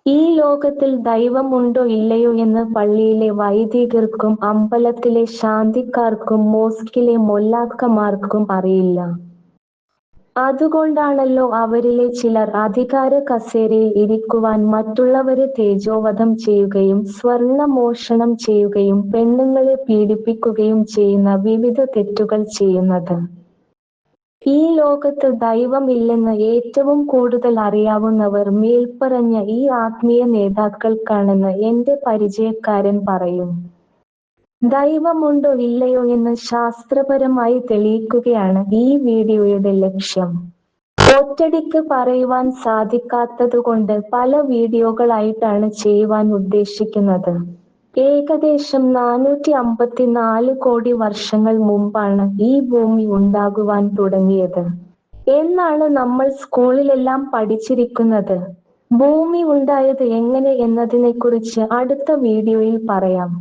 ഈ ലോകത്തിൽ ദൈവമുണ്ടോ ഇല്ലയോ എന്ന് പള്ളിയിലെ വൈദികർക്കും അമ്പലത്തിലെ ശാന്തിക്കാർക്കും മോസ്കിലെ മൊല്ലാക്കമാർക്കും അറിയില്ല. അതുകൊണ്ടാണല്ലോ അവരിലെ ചിലർ അധികാര കസേരയിൽ ഇരിക്കുവാൻ മറ്റുള്ളവരെ തേജോവധം ചെയ്യുകയും സ്വർണ്ണ മോഷണം ചെയ്യുകയും പെണ്ണുങ്ങളെ പീഡിപ്പിക്കുകയും ചെയ്യുന്ന വിവിധ തെറ്റുകൾ ചെയ്യുന്നത്. ഈ ലോകത്ത് ദൈവമില്ലെന്ന് ഏറ്റവും കൂടുതൽ അറിയാവുന്നവർ മേൽപ്പറഞ്ഞ ഈ ആത്മീയ നേതാക്കൾക്കാണെന്ന് എന്റെ പരിചയക്കാരൻ പറയും. ദൈവമുണ്ടോ ഇല്ലയോ എന്ന് ശാസ്ത്രപരമായി തെളിയിക്കുകയാണ് ഈ വീഡിയോയുടെ ലക്ഷ്യം. ഒറ്റടിക്ക് പറയുവാൻ സാധിക്കാത്തതുകൊണ്ട് പല വീഡിയോകളായിട്ടാണ് ചെയ്യുവാൻ ഉദ്ദേശിക്കുന്നത്. ഏകദേശം 454 കോടി വർഷങ്ങൾ മുമ്പാണ് ഈ ഭൂമി ഉണ്ടാകുവാൻ തുടങ്ങിയത് എന്നാണ് നമ്മൾ സ്കൂളിലെല്ലാം പഠിച്ചിരിക്കുന്നത്. ഭൂമി ഉണ്ടായത് എങ്ങനെ എന്നതിനെക്കുറിച്ച് അടുത്ത വീഡിയോയിൽ പറയാം.